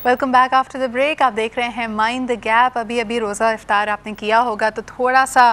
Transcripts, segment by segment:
Welcome back after the break. آپ دیکھ رہے ہیں مائنڈ دا گیپ. ابھی روزہ افطار آپ نے کیا ہوگا تو تھوڑا سا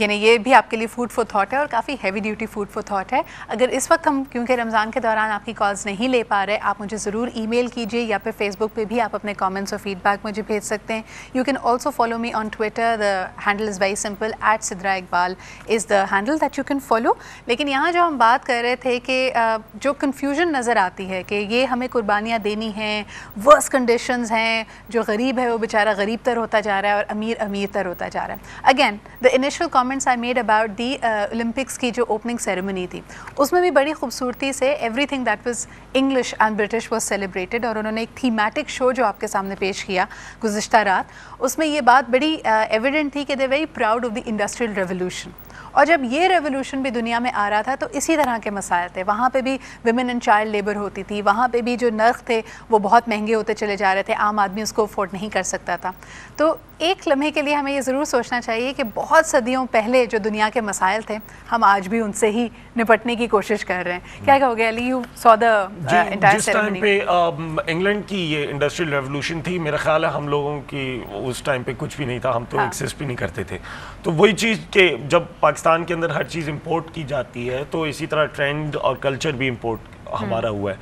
یعنی یہ بھی آپ کے لیے فوڈ فور تھاٹ ہے اور کافی heavy duty food for thought ہے. اگر اس وقت ہم کیونکہ رمضان کے دوران آپ کی کالز نہیں لے پا رہے, آپ مجھے ضرور ای میل کیجیے یا پھر فیس بک پہ بھی آپ اپنے کامنٹس اور فیڈ بیک مجھے بھیج سکتے ہیں. You can also follow me on Twitter. The handle is very simple, @Sidra Iqbal is the handle that you can follow. لیکن یہاں جو ہم بات کر رہے تھے کہ جو کنفیوژن نظر آتی ہے کہ یہ ہمیں قربانیاں دینی ہیں, ورس کنڈیشنز ہیں, جو غریب ہے وہ بیچارہ غریب تر ہوتا جا رہا ہے اور امیر امیر تر ہوتا جا رہا ہے. Again the initial comments I made about the Olympics کی جو اوپننگ سیریمنی تھی, اس میں بھی بڑی خوبصورتی سے every thing that was English and British was celebrated. اور انہوں نے ایک تھیمیٹک شو جو آپ کے سامنے پیش کیا گزشتہ رات, اس میں یہ بات بڑی ایویڈنٹ تھی کہ they very proud of the industrial revolution. اور جب یہ ریولیوشن بھی دنیا میں آ رہا تھا تو اسی طرح کے مسائل تھے. وہاں پہ بھی ویمن اینڈ چائلڈ لیبر ہوتی تھی, وہاں پہ بھی جو نرخ تھے وہ بہت مہنگے ہوتے چلے جا رہے تھے, عام آدمی اس کو افورڈ نہیں کر سکتا تھا. تو ایک لمحے کے لیے ہمیں یہ ضرور سوچنا چاہیے کہ بہت صدیوں پہلے جو دنیا کے مسائل تھے ہم آج بھی ان سے ہی نپٹنے کی کوشش کر رہے ہیں. کیا کہو گے Ali, you saw the entire ceremony? جس ٹائم پہ انگلینڈ کی یہ انڈسٹریل ریولیوشن تھی, میرا خیال ہے ہم لوگوں کی اس ٹائم پہ کچھ بھی نہیں تھا, ہم تو ایکسیس بھی نہیں کرتے تھے. تو وہی چیز کہ جب پاکستان کے اندر ہر چیز امپورٹ کی جاتی ہے تو اسی طرح ٹرینڈ اور کلچر بھی امپورٹ ہمارا ہوا ہے.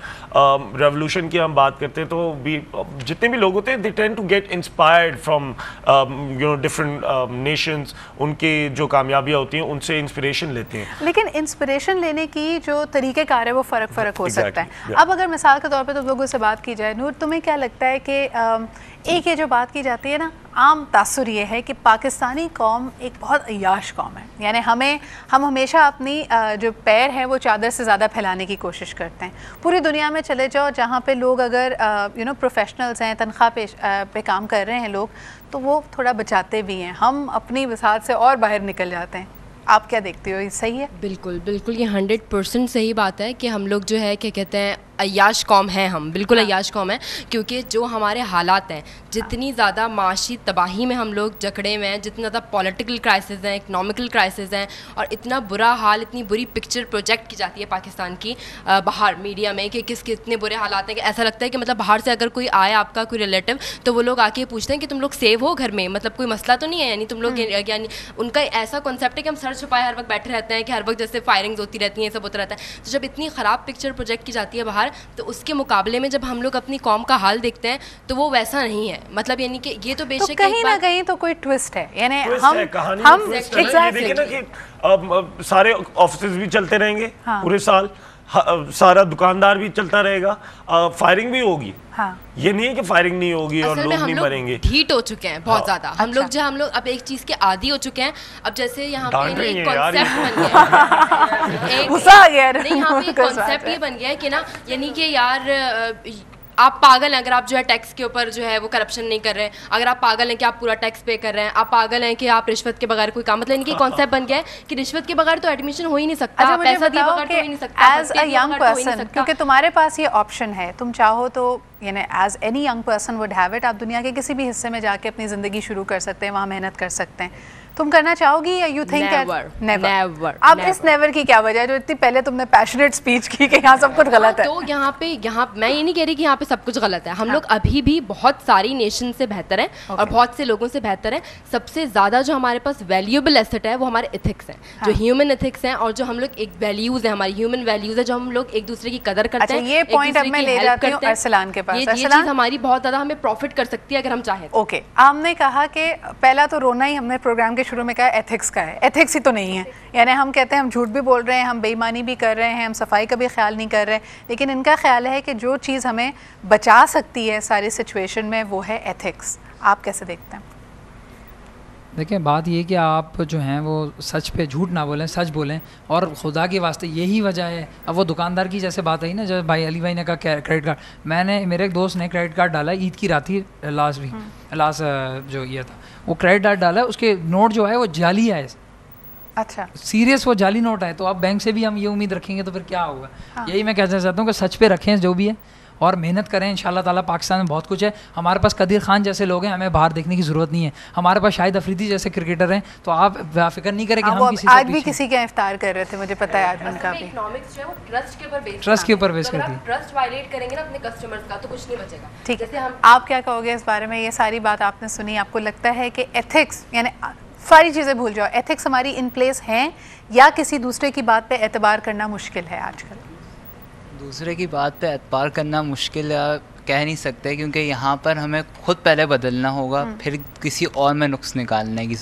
ریولیوشن کی ہم بات کرتے ہیں تو جتنے بھی لوگ ہوتے ہیں they tend to get inspired from different nations. ان کی جو کامیابیاں ہوتی ہیں ان سے انسپریشن لیتے ہیں. لیکن انسپریشن لینے کی جو طریقہ کار ہے وہ فرق ہو سکتا ہے. اب اگر مثال کے طور پہ تم لوگوں سے بات کی جائے, نور تمہیں کیا لگتا ہے کہ ایک یہ جو بات کی جاتی ہے نا, عام تاثر یہ ہے کہ پاکستانی قوم ایک بہت عیاش قوم ہے. یعنی ہم ہمیشہ اپنی جو پیر ہے وہ چادر سے زیادہ پھیلانے کی کوشش کرتے ہیں. پوری دنیا میں چلے جاؤ جہاں پہ لوگ اگر پروفیشنلز ہیں, تنخواہ پہ کام کر رہے ہیں لوگ, تو وہ تھوڑا بچاتے بھی ہیں. ہم اپنی وسعت سے اور باہر نکل جاتے ہیں. آپ کیا دیکھتے ہو, یہ صحیح ہے؟ بالکل بالکل, یہ 100% صحیح بات ہے کہ ہم لوگ جو ہے کیا کہتے ہیں عیاش قوم ہیں. ہم بالکل عیاش قوم ہیں, کیونکہ جو ہمارے حالات ہیں, جتنی زیادہ معاشی تباہی میں ہم لوگ جکڑے ہوئے ہیں, جتنا زیادہ پولیٹیکل کرائسس ہیں, اکنامکل کرائسس ہیں, اور اتنا برا حال, اتنی بری پکچر پروجیکٹ کی جاتی ہے پاکستان کی باہر میڈیا میں کہ کس کے اتنے برے حالات ہیں کہ ایسا لگتا ہے کہ مطلب باہر سے اگر کوئی آئے آپ کا کوئی ریلیٹو تو وہ لوگ آ کے پوچھتے ہیں کہ تم لوگ سیو ہو گھر میں, مطلب کوئی مسئلہ تو نہیں ہے. یعنی تم لوگ یعنی ان کا ایسا کانسیپٹ ہے کہ ہم سر چھپائے ہر وقت بیٹھے رہتے ہیں, کہ ہر وقت جیسے فائرنگز ہوتی رہتی ہیں, سب ہوتا رہتا ہے. تو جب اتنی خراب پکچر پروجیکٹ کی جاتی ہے باہر, تو اس کے مقابلے میں جب ہم لوگ اپنی قوم کا حال دیکھتے ہیں تو وہ ویسا نہیں ہے. مطلب یعنی کہ یہ تو بے شک کہیں نہ کہیں تو کوئی ٹوسٹ ہے. یعنی سارے آفیسز بھی چلتے رہیں گے پورے سال, سارا دکاندار بھی چلتا رہے گا, فائرنگ بھی ہوگی. یہ نہیں ہے کہ فائرنگ نہیں ہوگی اور لوگ نہیں مریں گے. ہیٹ ہو چکے ہیں بہت زیادہ ہم لوگ اب ایک چیز کے عادی ہو چکے ہیں. اب جیسے یہاں پہ ایک کانسیپٹ یہ بن گیا ہے کہ نا, یعنی کہ یار آپ پاگل ہیں اگر آپ جو ہے ٹیکس کے اوپر جو ہے وہ کرپشن نہیں کر رہے ہیں, اگر آپ پاگل ہیں کہ آپ پورا ٹیکس پے کر رہے ہیں, آپ پاگل ہیں کہ آپ رشوت کے بغیر کوئی کام, مطلب ان کی کانسیپٹ بن گیا ہے کہ رشوت کے بغیر تو ایڈمیشن ہو ہی نہیں سکتا, پیسہ دیے بغیر تو ہو ہی نہیں سکتا. ایز اے ینگ پرسن, کیونکہ تمہارے پاس یہ آپشن ہے, تم چاہو تو یعنی as any young person would have it, آپ دنیا کے کسی بھی حصے میں جا کے اپنی زندگی شروع کر سکتے ہیں, وہاں محنت کر سکتے ہیں. تم کرنا چاہو گی یا یو تھنک نیور؟ اب اس نیور کی کیا وجہ ہے جو اتنی پہلے تم نے پیشنیٹ اسپیچ کی کہ یہاں سب کچھ غلط ہے؟ تو یہاں میں یہ نہیں کہہ رہی کہ یہاں پہ سب کچھ غلط ہے. ہم لوگ ابھی بھی بہت ساری نیشن سے بہتر ہیں اور بہت سے لوگوں سے بہتر ہیں. سب سے زیادہ جو ہمارے پاس ویلیوبل ایسٹ ہے وہ ہمارے ایتھکس ہیں, جو ہیومن ایتھکس ہیں, اور جو ہم لوگ ایک ویلیوز ہیں, ہماری ہیومن ویلیوز ہے, جو ہم لوگ ایک دوسرے کی قدر کرتے ہیں. یہ پوائنٹ اب میں لے جاتی ہوں ارسلان کے پاس. یہ چیز ہماری بہت زیادہ ہمیں پروفٹ کر سکتی ہے اگر ہم چاہیں. اوکے, ہم نے کہا کہ پہلا تو رونا ہی ہم نے پروگرام کے شروع میں کہا ایتھکس کا ہے. ایتھکس ہی تو نہیں ہے. یعنی ہم کہتے ہیں ہم جھوٹ بھی بول رہے ہیں, ہم بے ایمانی بھی کر رہے ہیں, ہم صفائی کا بھی خیال نہیں کر رہے, لیکن ان کا خیال ہے کہ جو چیز ہمیں بچا سکتی ہے ساری سچویشن میں وہ ہے ایتھکس. آپ کیسے دیکھتے ہیں؟ دیکھیں, بات یہ کہ آپ جو ہیں وہ سچ پہ جھوٹ نہ بولیں, سچ بولیں, اور خدا کے واسطے یہی وجہ ہے. اب وہ دکاندار کی جیسے بات آئی نا, جب بھائی علی بھائی نے کہا کریڈٹ کارڈ, میرے ایک دوست نے کریڈٹ کارڈ ڈالا, عید کی رات تھی لاسٹ جو یہ تھا, وہ کریڈٹ کارڈ ڈالا, اس کے نوٹ جو ہے وہ جعلی آئے. اچھا, سیریس وہ جعلی نوٹ آئے. تو اب بینک سے بھی ہم یہ امید رکھیں گے تو پھر کیا ہوگا؟ یہی میں کہنا چاہتا ہوں کہ سچ پہ رکھیں جو بھی ہے, اور محنت کریں. انشاءاللہ تعالیٰ پاکستان میں بہت کچھ ہے. ہمارے پاس قدیر خان جیسے لوگ ہیں, ہمیں باہر دیکھنے کی ضرورت نہیں ہے. ہمارے پاس شاہد افریدی جیسے کرکٹر ہیں, تو آپ فکر نہیں کریں کہ ہم کسی آج بھی کسی کا افطار کر رہے تھے, مجھے پتا ہے آج ان کا بھی اکنامکس جو ہے وہ ٹرسٹ کے اوپر بیس کرتی ہے. ٹرسٹ وائلیٹ کریں گے نا اپنے کسٹمرز کا تو کچھ نہیں بچے گا. ٹھیک ہے, آپ کیا کہو گے اس بارے میں؟ یہ ساری بات آپ نے سنی, آپ کو لگتا ہے کہ ایتھکس یعنی ساری چیزیں بھول جاؤ, ایتھکس ہماری ان پلیس ہیں یا کسی دوسرے کی بات پہ اعتبار کرنا مشکل ہے آج کل؟ دوسرے کی بات پہ اعتبار کرنا مشکل کہہ نہیں سکتے, کیونکہ یہاں پر ہمیں خود پہلے بدلنا ہوگا, پھر کسی اور میں نقص نکالنے کی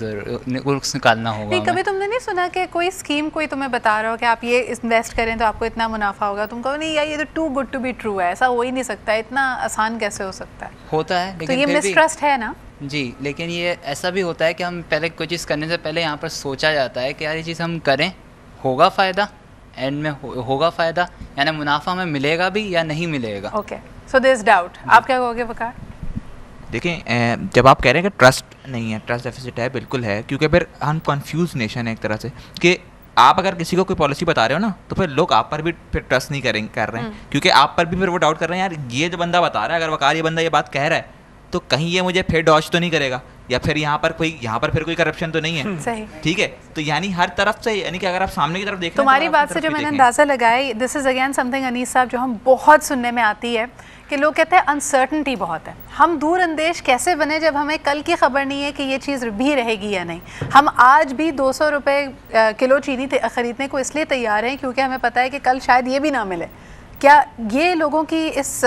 نقص نکالنا ہوگا. نہیں, کبھی تم نے نہیں سنا کہ کوئی اسکیم کوئی تمہیں بتا رہا ہو کہ آپ یہ انویسٹ کریں تو آپ کو اتنا منافع ہوگا, تم کہو نہیں یار یہ تو too good to be true ہے, ایسا ہو ہی نہیں سکتا, اتنا آسان کیسے ہو سکتا ہے؟ ہوتا ہے, تو یہ مسٹرسٹ ہے نا. جی, لیکن یہ ایسا بھی ہوتا ہے کہ ہم پہلے کوئی چیز کرنے سے پہلے یہاں پر سوچا جاتا ہے کہ یار یہ چیز ہم کریں, ہوگا فائدہ, اینڈ میں ہوگا فائدہ, یعنی منافع ہمیں ملے گا بھی یا نہیں ملے گا. اوکے, سو دیر از ڈاؤٹ. آپ کیا کہو گے وقار؟ دیکھیں, جب آپ کہہ رہے ہیں کہ ٹرسٹ نہیں ہے, ٹرسٹ ڈیفیسٹ ہے, بالکل ہے, کیونکہ پھر ہم کنفیوز نیشن ہے ایک طرح سے کہ آپ اگر کسی کو کوئی پالیسی بتا رہے ہو نا تو پھر لوگ آپ پر بھی پھر ٹرسٹ نہیں کر رہے ہیں, کیونکہ آپ پر بھی پھر وہ ڈاؤٹ کر رہے ہیں یار یہ جو بندہ بتا رہا ہے, اگر وقار یہ بندہ یہ بات کہہ رہا ہے تو کہیں یہ مجھے پھر ڈاج تو نہیں کرے گا, یا پھر یہاں پر پھر کوئی کرپشن تو نہیں ہے. صحیح, ٹھیک ہے, تو یعنی ہر طرف سے, یعنی کہ اگر آپ سامنے کی طرف دیکھیں, تمہاری بات سے جو میں نے اندازہ لگایا, دس از اگین سم تھنگ انیس صاحب جو ہم بہت سننے میں آتی ہے کہ لوگ کہتے ہیں انسرٹنٹی بہت ہے. ہم دور اندیش کیسے بنے جب ہمیں کل کی خبر نہیں ہے کہ یہ چیز بھی رہے گی یا نہیں؟ ہم آج بھی 200 روپے کلو چینی خریدنے کو اس لیے تیار ہیں کیونکہ ہمیں پتہ ہے کہ کل شاید یہ بھی نہ ملے. کیا یہ لوگوں کی اس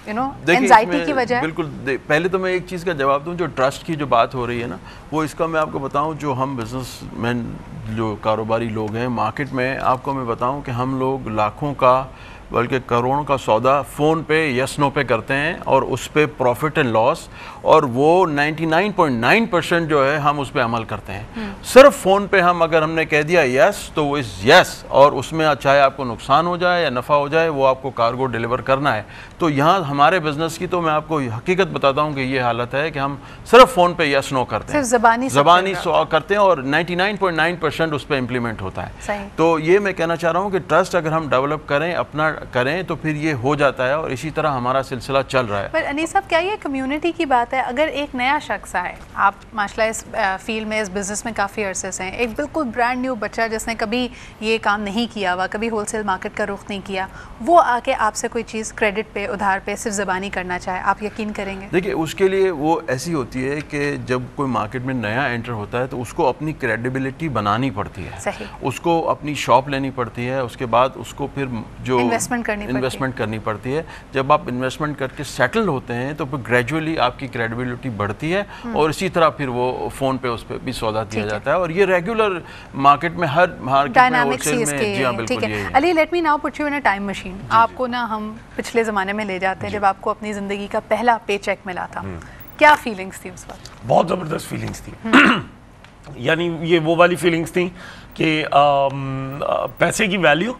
اینزائٹی کی وجہ ہے؟ بالکل. پہلے تو میں ایک چیز کا جواب دوں, جو ٹرسٹ کی جو بات ہو رہی ہے نا, وہ اس کا میں آپ کو بتاؤں, جو ہم بزنس مین جو کاروباری لوگ ہیں مارکیٹ میں, آپ کو میں بتاؤں کہ ہم لوگ لاکھوں کا بلکہ کروڑوں کا سودا فون پہ یس نو پہ کرتے ہیں, اور اس پہ پروفٹ اینڈ لاس, اور وہ 99.9% جو ہے ہم اس پہ عمل کرتے ہیں. صرف فون پہ ہم اگر ہم نے کہہ دیا یس تو وہ یس, اور اس میں چاہے آپ کو نقصان ہو جائے یا نفع ہو جائے, وہ آپ کو کارگو ڈیلیور کرنا ہے. تو یہاں ہمارے بزنس کی تو میں آپ کو حقیقت بتاتا ہوں کہ یہ حالت ہے کہ ہم صرف فون پہ یس نو کرتے ہیں, زبانی کرتے ہیں, اور 99.9% اس پہ امپلیمنٹ ہوتا ہے. تو یہ میں کہنا چاہ رہا ہوں کہ ٹرسٹ اگر ہم ڈیولپ کریں, اپنا کریں, تو پھر یہ ہو جاتا ہے, اور اسی طرح ہمارا سلسلہ چل رہا ہے. پر انیس صاحب, کیا یہ کمیونٹی کی بات ہے؟ اگر ایک نیا شخص آئے, آپ ماشاءاللہ اس فیلڈ میں, اس بزنس میں کافی عرصے سے ہیں, ایک بالکل برانڈ نیو بچہ جس نے کبھی یہ کام نہیں کیا ہوا, کبھی ہول سیل مارکیٹ کا رخ نہیں کیا, وہ آ کے آپ سے کوئی چیز کریڈٹ پہ, ادھار پہ, صرف زبانی کرنا چاہے, آپ یقین کریں گے؟ دیکھیے, اس کے لیے وہ ایسی ہوتی ہے کہ جب کوئی مارکیٹ میں نیا انٹر ہوتا ہے تو اس کو اپنی کریڈیبلٹی بنانی پڑتی ہے. صحیح, اس کو اپنی شاپ لینی پڑتی ہے, اس کے بعد اس کو پھر جو انویسٹمنٹ کرنی پڑتی ہے. جب آپ انویسٹمنٹ کر کے سیٹل ہوتے ہیں تو پھر گریجولی آپ کی کریڈیبلٹی بڑھتی ہے, اور اسی طرح پھر وہ فون پہ اس پہ بھی سودا دیا جاتا ہے, اور یہ ریگولر مارکیٹ میں ہر مارکیٹ میں ہول سیل میں. جی ہاں, بالکل یہی ہے. Ali, let me now put you in a time machine. آپ کو نا ہم پچھلے زمانے میں لے جاتے ہیں جب آپ کو اپنی زندگی کا پہلا پے چیک ملا تھا, کیا فیلنگس تھی اس وقت؟ بہت زبردست فیلنگس تھی. یعنی یہ وہ والی فیلنگس تھیں کہ پیسے کی ویلیو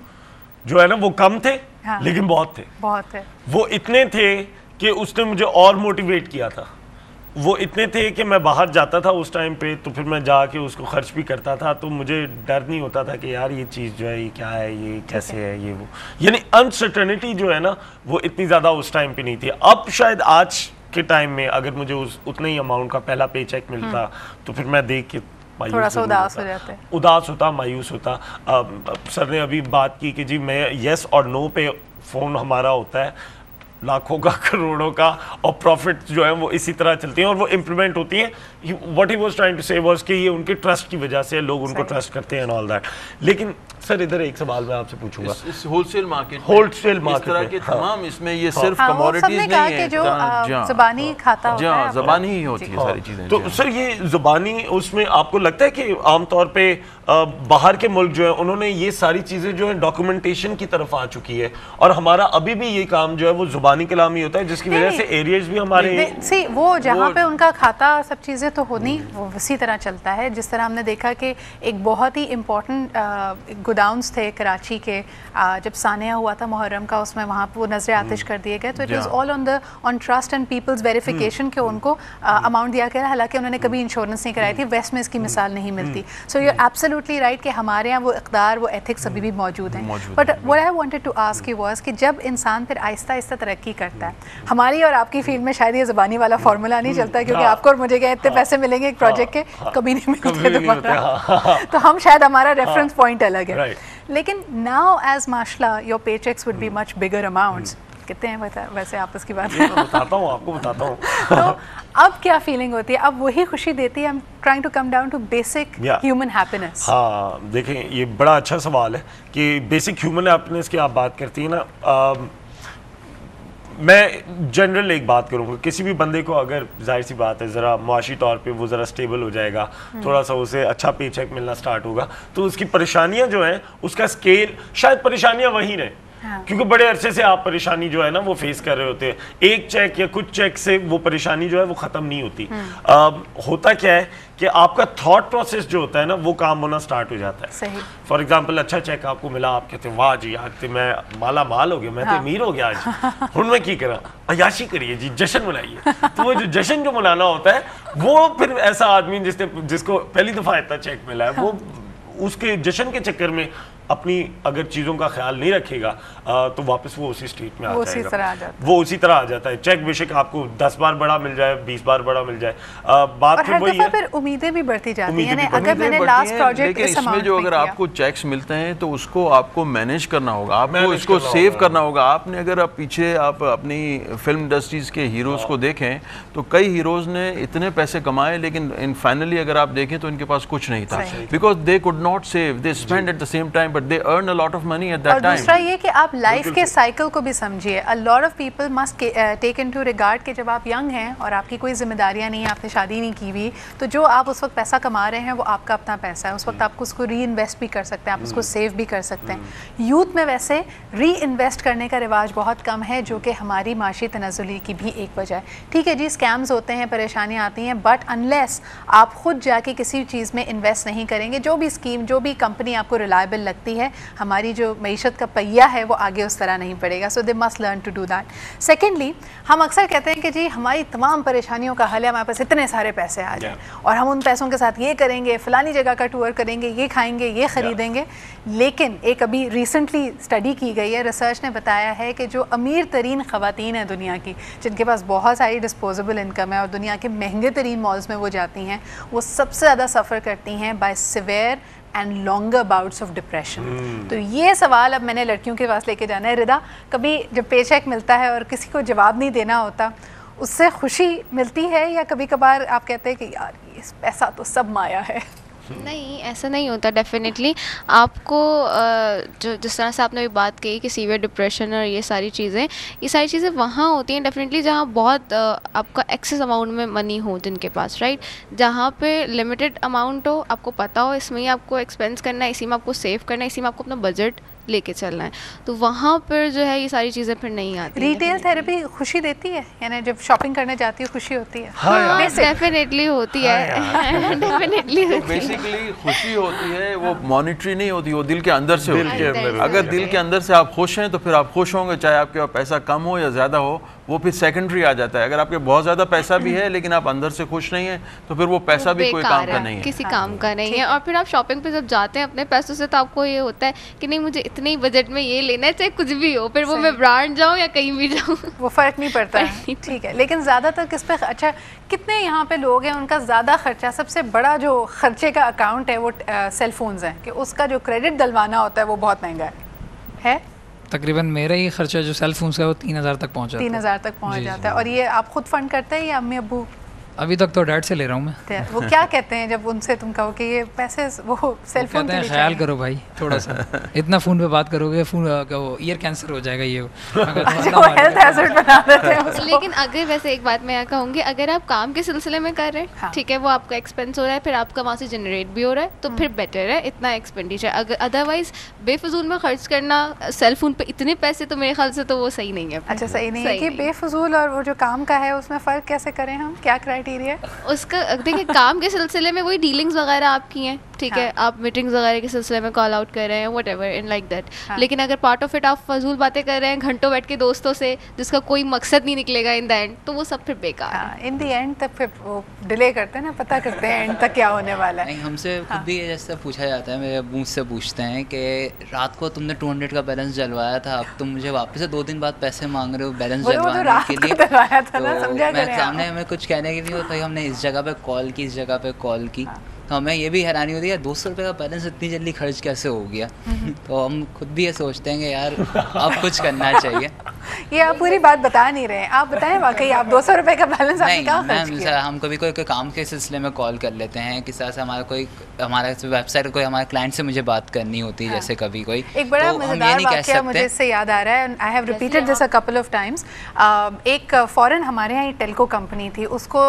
جو ہے نا وہ کم تھے, لیکن بہت تھے. وہ اتنے تھے کہ اس نے مجھے اور موٹیویٹ کیا تھا. وہ اتنے تھے کہ میں باہر جاتا تھا اس ٹائم پہ, تو پھر میں جا کے اس کو خرچ بھی کرتا تھا, تو مجھے ڈر نہیں ہوتا تھا کہ یار یہ چیز جو ہے یہ کیا ہے, یہ کیسے ہے, یہ وہ. یعنی انسرٹنٹی جو ہے نا وہ اتنی زیادہ اس ٹائم پہ نہیں تھی. اب شاید آج کے ٹائم میں اگر مجھے اتنے ہی اماؤنٹ کا پہلا پے چیک ملتا تو پھر میں دیکھ کے تھوڑا سا اداس ہو جاتا ہے, اداس ہوتا, مایوس ہوتا. سر نے ابھی بات کی کہ جی میں یس اور نو پہ فون ہمارا ہوتا ہے, لاکھوں کا, کروڑوں کا, اور پروفٹ جو ہے وہ اسی طرح چلتی ہیں اور وہ امپلیمنٹ ہوتی ہیں. What he was trying to say was کہ یہ ان کے ٹرسٹ کی وجہ سے لوگ ان کو ٹرسٹ کرتے ہیں اینڈ آل دیٹ. لیکن سر ادھر ایک سوال میں آپ سے پوچھوں گا, اس ہول سیل مارکیٹ اس طرح کے تمام اس میں یہ صرف کموڈیٹیز نہیں ہیں, جو زبانی کھاتا ہوتا ہے, زبانی ہی ہوتی ہے ساری چیزیں. تو سر یہ زبانی اس میں آپ کو لگتا ہے کہ عام طور پہ باہر کے ملک جو ہیں انہوں نے یہ ساری چیزیں جو ہیں ڈاکومنٹیشن کی طرف آ چکی ہے, اور ہمارا ابھی بھی یہ کام جو ہے وہ زبانی کلام ہی ہوتا ہے, جس کی وجہ سے ایریاز بھی ہمارے وہ جہاں پہ ان کا کھاتا سب چیزیں تو ہونی وہ اسی طرح چلتا ہے. جس طرح ہم نے دیکھا کہ ایک بہت ہی امپورٹنٹ گوداؤنس تھے کراچی کے, جب سانحہ ہوا تھا محرم کا, اس میں وہاں پہ وہ نظر آتش کر دیے گئے, تو it was all on trust and people's verification کہ ان کو اماؤنٹ دیا گیا, حالانکہ انہوں نے کبھی انشورنس نہیں کرائی تھی. ویسٹ میں اس کی مثال نہیں ملتی. So you are absolutely right کہ ہمارے یہاں وہ اقدار, وہ ایتھکس ابھی بھی موجود ہیں. But what I wanted to ask you was کہ جب انسان پھر آہستہ آہستہ ترقی کرتا ہے, ہماری اور آپ کی فیلڈ میں شاید یہ زبانی والا فارمولا نہیں چلتا, کیونکہ آپ کو اور مجھے کیا اتنے پیسے ملیں گے ایک پروجیکٹ کے, کبھی نہیں ملتے دوبارہ, تو ہم شاید ہمارا ریفرنس پوائنٹ الگ ہے. لیکن ناؤ ایز ماشاء اللہ your pay cheques would be much bigger amounts. کتنے ہیں ویسے آپس کی بات بتاتا ہوں, آپ کو بتاتا ہوں. تو اب کیا فیلنگ ہوتی ہے, اب وہی خوشی دیتی ہے, I'm trying to come down to basic human happiness. ہاں دیکھیں یہ بڑا اچھا سوال ہے کہ بیسک ہیومن ہیپینس کی آپ بات کرتی ہیں نا. میں جنرل ایک بات کروں گا, کسی بھی بندے کو اگر ظاہر سی بات ہے ذرا معاشی طور پہ وہ ذرا اسٹیبل ہو جائے گا, تھوڑا سا اسے اچھا پے چیک ملنا سٹارٹ ہوگا, تو اس کی پریشانیاں جو ہیں اس کا اسکیل شاید پریشانیاں وہی رہیں, کیونکہ بڑے عرصے سے آپ پریشانی جو ہے نا وہ فیس کر رہے ہوتے ہیں. ایک چیک یا کچھ چیک سے وہ پریشانی جو ہے وہ ختم نہیں ہوتی. ہوتا کیا ہے کہ آپ کا تھاٹ پروسیس جو ہوتا ہے نا وہ کام ہونا سٹارٹ ہو جاتا ہے. فار ایگزامپل اچھا چیک آپ کو ملا, آپ کہتے ہیں واہ جی آج میں مالا مال ہو گیا, میں تو امیر ہو گیا آج, ہن میں کی کرا, عیاشی کریے جی, جشن منائیے. تو وہ جو جشن جو منانا ہوتا ہے وہ پھر ایسا آدمی جس کو پہلی دفعہ اتنا چیک ملا ہے, وہ اس کے جشن کے چکر میں اپنی اگر چیزوں کا خیال نہیں رکھے گا تو واپس وہ اسی اسٹیٹ میں آ جائے گا, وہ اسی طرح آ جاتا ہے. چیک بے شک آپ کو 10 بار بڑا مل جائے, 20 بار بڑا مل جائے, بات پھر وہی ہے, پھر امیدیں بھی بڑھتی جاتی ہیں. اگر میں نے لاسٹ پروجیکٹ اس میں جو اگر آپ کو چیکس ملتے ہیں تو اس کو آپ کو مینیج کرنا ہوگا, آپ کو اس کو سیو کرنا ہوگا. آپ نے اگر آپ پیچھے آپ اپنی فلم انڈسٹریز کے ہیروز کو دیکھیں تو کئی ہیروز نے اتنے پیسے کمائے, لیکن فائنلی اگر آپ دیکھیں تو ان کے پاس کچھ نہیں تھا, because they could not save, they spend at the same time but they earn a lot of money at that time. اور دوسرا یہ کہ آپ لائف کے سائیکل کو بھی سمجھیے. a lot of people must take into regard کہ جب آپ ینگ ہیں اور آپ کی کوئی ذمہ داریاں نہیں ہیں, آپ نے شادی نہیں کی ہوئی, تو جو آپ اس وقت پیسہ کما رہے ہیں وہ آپ کا اپنا پیسہ ہے. اس وقت آپ اس کو ری انویسٹ بھی کر سکتے ہیں, آپ اس کو سیو بھی کر سکتے ہیں. یوتھ میں ویسے ری انویسٹ کرنے کا رواج بہت کم ہے, جو کہ ہماری معاشی تنزلی کی بھی ایک وجہ ہے. ٹھیک ہے جی, اسکیمز ہوتے ہیں, پریشانیاں آتی ہیں, بٹ انلیس آپ خود جا کے کسی چیز میں انویسٹ نہیں کریں گے, جو بھی اسکیم, جو بھی کمپنی آپ کو ریلائبل لگتی ہے, ہماری جو معیشت کا پہیہ ہے وہ آگے اس طرح نہیں پڑے گا. So they must learn to do that. Secondly, ہم اکثر کہتے ہیں کہ جی ہماری تمام پریشانیوں کا حل ہے, ہمارے پاس اتنے سارے پیسے آ جائیں اور ہم ان پیسوں کے ساتھ یہ کریں گے, فلانی جگہ کا ٹور کریں گے, یہ کھائیں گے, یہ خریدیں گے. لیکن ایک ابھی ریسنٹلی اسٹڈی کی گئی ہے, ریسرچ نے بتایا ہے کہ جو امیر ترین خواتین ہیں دنیا کی, جن کے پاس بہت ساری ڈسپوزیبل انکم ہے اور دنیا کے مہنگے ترین مالز میں وہ جاتی ہیں, وہ سب سے زیادہ سفر کرتی ہیں by severe and longer bouts of depression. تو یہ سوال اب میں نے لڑکیوں کے پاس لے کے جانا ہے. ردا, کبھی جب پے چیک ملتا ہے اور کسی کو جواب نہیں دینا ہوتا, اس سے خوشی ملتی ہے, یا کبھی کبھار آپ کہتے ہیں کہ یار یہ پیسہ تو سب مایا ہے؟ نہیں, ایسا نہیں ہوتا. ڈیفینیٹلی آپ کو جو جس طرح سے آپ نے بھی بات کہی کہ سیویئر ڈپریشن اور یہ ساری چیزیں وہاں ہوتی ہیں ڈیفینیٹلی جہاں بہت آپ کا ایکسیس اماؤنٹ میں منی ہو جن کے پاس, رائٹ. جہاں پہ لمیٹڈ اماؤنٹ ہو, آپ کو پتہ ہو اس میں ہی آپ کو ایکسپینس کرنا ہے, اسی میں آپ کو سیو کرنا ہے, اسی میں آپ کو اپنا بجٹ لے کے چلنا ہے, تو وہاں پر جو ہے یہ ساری چیزیں پھر نہیں آتی. ریٹیل تھیراپی خوشی دیتی ہے, یعنی جب شاپنگ کرنے جاتی ہے خوشی ہوتی ہے؟ ہاں ڈیفینیٹلی ہوتی ہے, ڈیفینیٹلی بیسیکلی خوشی ہوتی ہے, وہ مانیٹری نہیں ہوتی, وہ دل کے اندر سے ہوتی ہے. اگر دل کے اندر سے آپ خوش ہیں تو پھر آپ خوش ہوں گے, چاہے آپ کے پاس پیسہ کم ہو یا زیادہ ہو, وہ پھر سیکنڈری آ جاتا ہے. اگر آپ کے بہت زیادہ پیسہ بھی ہے لیکن آپ اندر سے خوش نہیں ہیں تو پھر وہ پیسہ بھی کوئی کام کا نہیں ہے, کسی کام کا نہیں ہے. اور پھر آپ شاپنگ پہ جب جاتے ہیں اپنے پیسوں سے, تو آپ کو یہ ہوتا ہے کہ نہیں مجھے اتنے ہی بجٹ میں یہ لینا ہے, چاہے کچھ بھی ہو, پھر وہ میں برانڈ جاؤں یا کہیں بھی جاؤں, وہ فرق نہیں پڑتا ہے. ٹھیک ہے, لیکن زیادہ تر کس پہ, اچھا کتنے یہاں پہ لوگ ہیں ان کا زیادہ خرچہ, سب سے بڑا جو خرچے کا اکاؤنٹ ہے وہ سیل فونز ہیں, کہ اس کا جو کریڈٹ ڈلوانا ہوتا ہے وہ بہت مہنگا ہے. تقریباً میرا ہی خرچہ جو سیل فونس کا ہے وہ 3000 تک پہنچ جاتا ہے. 3000 تک پہنچ جاتا ہے. اور یہ آپ خود فنڈ کرتے ہیں یا امی ابو؟ ابھی تک تو ڈیڈ سے لے رہا ہوں میں. وہ کیا کہتے ہیں جب ان سے تم کہو کہ یہ پیسے وہ سیل فون کے لیے خیال کرو بھائی تھوڑا سا, اتنا فون پہ بات کرو گے فون وہ ایئر کینسر ہو جائے گا, یہ ہیلتھ ہیزارڈ بنا دیتے ہیں. لیکن اگر ویسے ایک بات میں کہوں گی, اگر آپ کام کے سلسلے میں کر رہے ہیں, ٹھیک ہے, وہ آپ کا ایکسپینس ہو رہا ہے, پھر آپ کا وہاں سے جنریٹ بھی ہو رہا ہے, تو پھر بیٹر ہے اتنا ایکسپینڈیچر. اگر ادروائز بے فضول میں خرچ کرنا سیل فون پہ اتنے پیسے, تو میرے خیال سے تو وہ صحیح نہیں ہے. اچھا صحیح نہیں ہے کہ بے فضول اور وہ جو کام کا ہے اس میں فرق کیسے کریں ہم, کیا کرائٹیریا ہے اس کا؟ دیکھیں کام کے سلسلے میں وہی ڈیلنگز وغیرہ آپ کی ہیں, ٹھیک ہے, آپ میٹنگز وغیرہ کے سلسلے میں کال آؤٹ کر رہے ہیں, what ever in like that. لیکن اگر پارٹ آف اٹ آپ فضول باتیں کر رہے ہیں گھنٹوں بیٹھ کے دوستوں سے جس کا کوئی مقصد نہیں نکلے گا ان دا اینڈ, تو وہ سب پھر بیکار ہے. ان دی اینڈ تک پھر وہ ڈیلے کرتے ہیں نا, پتہ کرتے ہیں اینڈ تک کیا ہونے والا ہے. ہم سے خود بھی جیسے پوچھا جاتا ہے, میرے ابو مجھ سے پوچھتے ہیں کہ رات کو تم نے 200 کا بیلنس جلوایا تھا, اب تم مجھے واپس سے 2 دن بعد پیسے مانگ رہے ہو بیلنس جلوانے کے لیے. تو میں سامنے ہمیں کچھ کہنے کی نہیں, بھائی ہم نے اس جگہ پہ کال کی, اس جگہ پہ کال کی, تو ہمیں یہ بھی حیرانی ہوتی ہے 200 روپے کا بیلنس اتنی جلدی خرچ کیسے ہو گیا. تو ہم خود بھی یہ سوچتے ہیں کہ یار اب کچھ کرنا چاہیے. یہ آپ پوری بات بتا نہیں رہے ہیں, آپ بتائیں واقعی آپ 200 روپے کا بیلنس آپ نے کہاں خرچ کیا؟ ہم کبھی کوئی کام کے سلسلے میں کال کر لیتے ہیں, کس طرح سے ہمارا ویب سائٹ کوئی ہمارے کلائنٹ سے مجھے بات کرنی ہوتی ہے, جیسے کبھی کوئی. ایک بڑا مزیدار واقعہ مجھے اس سے یاد آ رہا ہے, I have repeated this a couple of Times. ایک فورن ہمارے یہاں ٹیلکو کمپنی تھی, اس کو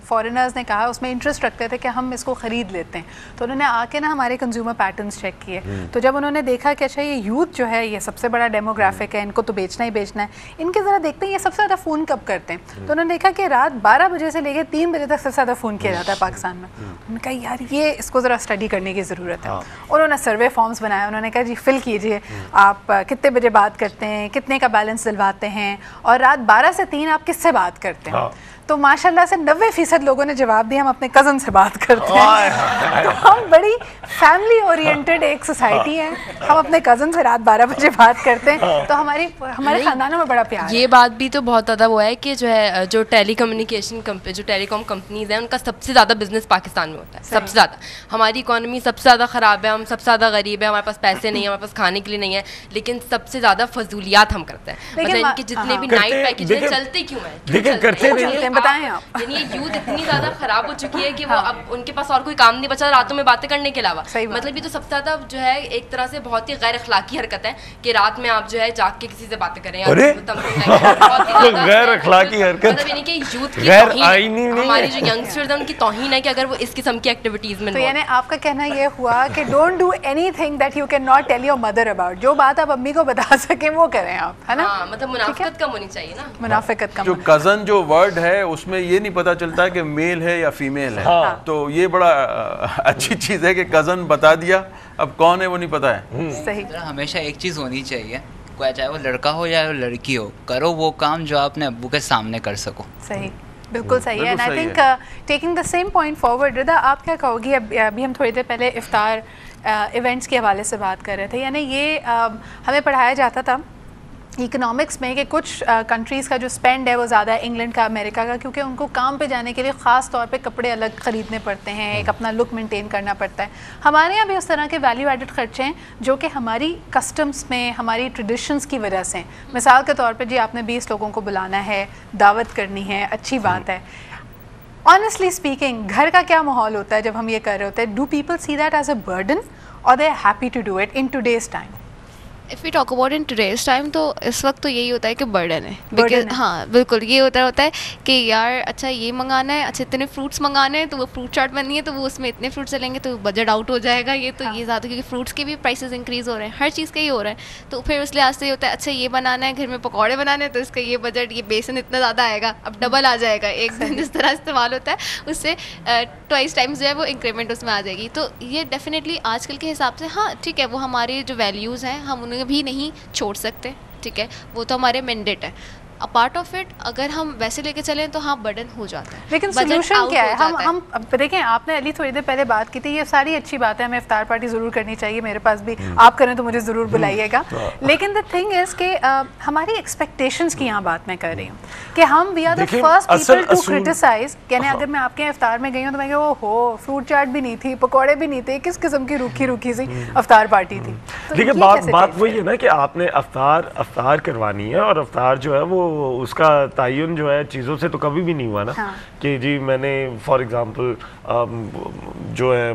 فورنرز نے کہا, اس میں انٹرسٹ رکھتے تھے کہ ہم اس کو خرید لیتے ہیں, تو انہوں نے آ کے نا ہمارے کنزیومر پیٹرنس چیک کیے. تو جب انہوں نے دیکھا کہ اچھا یہ یوتھ جو ہے یہ سب سے بڑا ڈیموگرافک ہے, ان کو تو بیچنا ہی بیچنا ہے, ان کے ذرا دیکھتے ہیں یہ سب سے زیادہ فون کب کرتے ہیں. تو انہوں نے دیکھا کہ رات 12 بجے سے لے کے 3 بجے تک سب سے زیادہ فون کیا جاتا ہے پاکستان میں. انہوں نے کہا یار یہ اس کو ذرا اسٹڈی کرنے کی ضرورت ہے. انہوں نے سروے فارمس بنایا, انہوں نے کہا جی فل کیجیے آپ کتنے بجے بات کرتے ہیں, کتنے کا بیلنس دلواتے ہیں, اور رات 12 سے 3 آپ کس سے بات کرتے ہیں. تو ماشاء اللہ سے 90% لوگوں نے جواب دیا ہم اپنے کزن سے بات کرتے ہیں. تو ہم بڑی فیملی اورینٹڈ ایک سوسائٹی ہے, ہم اپنے کزن سے رات 12 بجے بات کرتے ہیں, تو ہمارے خاندانوں میں بڑا پیار ہے. یہ بات بھی تو بہت زیادہ وہ ہے کہ جو ہے جو ٹیلی کمیونیکیشن جو ٹیلی کام کمپنیز ہیں ان کا سب سے زیادہ بزنس پاکستان میں ہوتا ہے, سب سے زیادہ. ہماری اکانومی سب سے زیادہ خراب ہے, ہم سب سے زیادہ غریب ہیں, ہمارے پاس پیسے نہیں ہیں, ہمارے پاس کھانے کے لیے نہیں ہے, لیکن سب سے زیادہ فضولیات ہم کرتے ہیں. مطلب ان کے جتنے بھی نائٹ پیکیج ہیں چلتے کیوں ہیں, بتائیں آپ. یعنی یہ یوتھ اتنی زیادہ خراب ہو چکی ہے کہ وہ اب ان کے پاس اور کوئی کام نہیں بچا راتوں میں باتیں کرنے کے علاوہ. مطلب یہ تو سب سے زیادہ جو ہے ایک طرح سے بہت ہی غیر اخلاقی حرکت ہے کہ رات میں آپ جو ہے جاگ کے کسی سے باتیں کریں. غیر اخلاقی حرکت مطلب یعنی کہ یوتھ کی توہین, ہماری جو ینگسٹرز ہیں ان کی توہین ہے کہ اگر وہ اس قسم کی ایکٹیویٹیز میں. تو یعنی آپ کا کہنا یہ ہوا کہ don't do any thing that you can not tell your mother about, جو بات آپ امی کو بتا سکیں وہ کریں آپ, ہے نا. مطلب منافقت کم ہونی چاہیے نا, منافقت کم. جو کزن جو ورڈ ہے اس میں یہ نہیں پتا چلتا کہ میل ہے یا فیمیل ہے, تو یہ بڑا اچھی چیز ہے کہ کزن بتا دیا, اب کون ہے وہ نہیں پتا ہے. صحیح. ہمیشہ ایک چیز ہونی چاہیے, چاہے وہ لڑکا ہو یا لڑکی ہو, کرو وہ کام جو آپ اپنے ابو کے سامنے کر سکو. صحیح, بالکل صحیح ہے. And I think taking the same point forward, Rida آپ کیا کہو گی؟ ابھی ہم تھوڑی دیر پہلے افطار ایونٹس کے حوالے سے بات کر رہے تھے, یعنی یہ ہمیں پڑھایا جاتا تھا اکنامکس میں کہ کچھ کنٹریز کا جو اسپینڈ ہے وہ زیادہ ہے انگلینڈ کا, امریکہ کا, کیونکہ ان کو کام پہ جانے کے لیے خاص طور پہ کپڑے الگ خریدنے پڑتے ہیں, ایک اپنا لک مینٹین کرنا پڑتا ہے. ہمارے یہاں بھی اس طرح کے ویلیو ایڈڈ خرچے ہیں جو کہ ہماری کسٹمس میں ہماری ٹریڈیشنس کی وجہ سے. مثال کے طور پہ جی آپ نے 20 لوگوں کو بلانا ہے, دعوت کرنی ہے, اچھی بات ہے. آنیسٹلی اسپیکنگ گھر کا کیا ماحول ہوتا ہے جب ہم یہ کر رہے ہوتے ہیں؟ Do people see that as a burden اور they are happy to do it in today's time? If you talk about in today's time تو اس وقت تو یہی ہوتا ہے کہ برڈن ہے, بیکاز ہاں بالکل یہ ہوتا ہے کہ یار اچھا یہ منگانا ہے, اچھا اتنے فروٹس منگانے ہیں, تو وہ فروٹ چاٹ بننی ہے تو وہ اس میں اتنے فروٹس چلیں گے تو بجٹ آؤٹ ہو جائے گا. یہ تو یہ زیادہ کیونکہ فروٹس کے بھی پرائسز انکریز ہو رہے ہیں, ہر چیز کا ہی ہو رہا ہے. تو پھر اس لحاظ سے یہ ہوتا ہے اچھا یہ بنانا ہے, گھر میں پکوڑے بنانے ہیں تو اس کا یہ بجٹ, یہ بیسن اتنا زیادہ آئے گا, اب ڈبل آ جائے گا. ایک دن جس طرح استعمال ہوتا ہے اس سے 2 ٹائمز جو ہے وہ انکریمنٹ اس میں آ جائے گی. تو یہ ڈیفینیٹلی آج کل کے حساب سے ہاں ٹھیک ہے, وہ ہمارے جو ویلیوز ہیں ہم انہیں بھی نہیں چھوڑ سکتے, ٹھیک ہے, وہ تو ہمارے مینڈیٹ ہے. اپارٹ آف اٹ اگر ہم ویسے لے کے چلیں تو ہاں برڈن ہو جاتا ہے. لیکن سولوشن کیا ہے؟ ہم دیکھیں, آپ نے علی تھوڑی دیر پہلے بات کی تھی, یہ ساری اچھی بات ہے, ہمیں افطار پارٹی ضرور کرنی چاہیے, میرے پاس بھی آپ کریں تو مجھے ضرور بلائیے گا. لیکن دا تھنگ از کہ ہماری ایکسپیکٹیشنس کی یہاں بات میں کر رہی ہوں کہ ہم we are the first people to criticise. یعنی اگر میں آپ کے افطار میں گئی ہوں تو میں کہ او ہو فروٹ چاٹ بھی نہیں تھی, پکوڑے بھی نہیں تھے, کس قسم کی روکھی سی افطار پارٹی تھی. لیکن بات وہی ہے نا کہ آپ نے افطار کروانی ہے, اور افطار جو ہے وہ اس کا تعین جو ہے چیزوں سے تو کبھی بھی نہیں ہوا نا کہ جی میں نے فار ایگزامپل جو ہے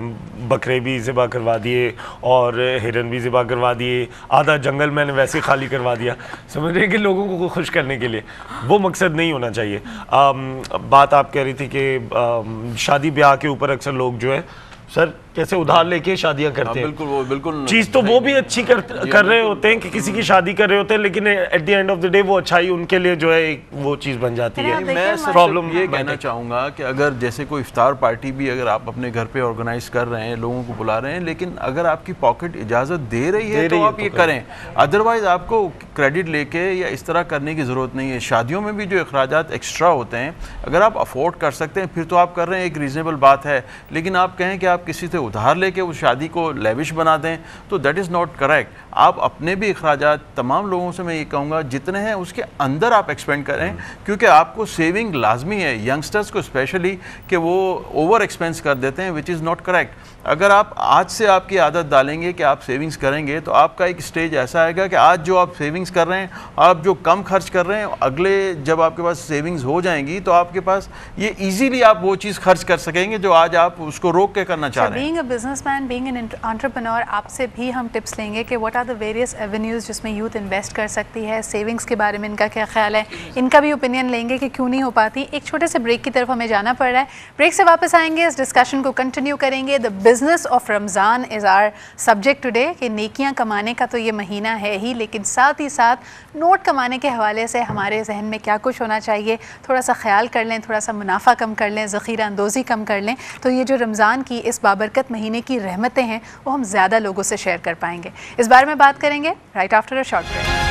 بکرے بھی ذبح کروا دیے اور ہرن بھی ذبح کروا دیے, آدھا جنگل میں نے ویسے خالی کروا دیا, سمجھ رہے کہ لوگوں کو خوش کرنے کے لیے. وہ مقصد نہیں ہونا چاہیے. بات آپ کہہ رہی تھی کہ شادی بیاہ کے اوپر اکثر لوگ جو ہے سر کیسے ادھار لے کے شادیاں کرتے ہیں. بالکل وہ بالکل چیز تو وہ بھی اچھی کر رہے ہوتے ہیں کہ کسی کی شادی کر رہے ہوتے ہیں, لیکن at the end of the day وہ اچھائی ان کے لیے جو ہے وہ چیز بن جاتی ہے. میں پرابلم یہ کہنا چاہوں گا کہ اگر جیسے کوئی افطار پارٹی بھی اگر آپ اپنے گھر پہ آرگنائز کر رہے ہیں, لوگوں کو بلا رہے ہیں, لیکن اگر آپ کی پاکٹ اجازت دے رہی ہے تو آپ یہ کریں, ادروائز آپ کو کریڈٹ لے کے یا اس طرح کرنے کی ضرورت نہیں ہے. شادیوں میں بھی جو اخراجات ایکسٹرا ہوتے ہیں اگر آپ افورڈ کر سکتے ہیں پھر تو آپ کر رہے ہیں, ایک ریزنیبل بات ہے, لیکن آپ کہیں کہ آپ کسی سے ادھار لے کے اس شادی کو لیوش بنا دیں تو دیٹ از ناٹ کریکٹ. آپ اپنے بھی اخراجات تمام لوگوں سے میں یہ کہوں گا جتنے ہیں اس کے اندر آپ ایکسپینڈ کریں, کیونکہ آپ کو سیونگ لازمی ہے, ینگسٹرز کو اسپیشلی, کہ وہ اوور ایکسپینس کر دیتے ہیں وچ از ناٹ کریکٹ. اگر آپ آج سے آپ کی عادت ڈالیں گے کہ آپ سیونگز کریں گے تو آپ کا ایک سٹیج ایسا آئے گا کہ آج جو آپ سیونگز کر رہے ہیں, آپ جو کم خرچ کر رہے ہیں, اگلے جب آپ کے پاس سیونگز ہو جائیں گی تو آپ کے پاس یہ ایزیلی آپ وہ چیز خرچ کر سکیں گے جو آج آپ اس کو روک کے کرنا چاہ رہے ہیں. Being a businessman, being an entrepreneur, آپ سے بھی ہم ٹپس لیں گے کہ what are the various avenues جس میں یوتھ انویسٹ کر سکتی ہے, سیونگس کے بارے میں ان کا کیا خیال ہے, ان کا بھی اوپینین لیں گے کہ کیوں نہیں ہو پاتی. ایک چھوٹے سے بریک کی طرف ہمیں جانا پڑ رہا ہے, بریک سے واپس آئیں گے, اس ڈسکشن کو کنٹینیو کریں گے. The business of Ramzan is our subject today, کہ نیکیاں کمانے کا تو یہ مہینہ ہے ہی, لیکن ساتھ ہی ساتھ نوٹ کمانے کے حوالے سے ہمارے ذہن میں کیا کچھ ہونا چاہیے, تھوڑا سا خیال کر لیں, تھوڑا سا منافع کم کر لیں, ذخیرہ اندوزی کم کر لیں, تو یہ جو رمضان کی اس بابرکت مہینے کی رحمتیں ہیں وہ ہم زیادہ لوگوں سے شیئر کر پائیں گے. اس بارے میں بات کریں گے right after a short break.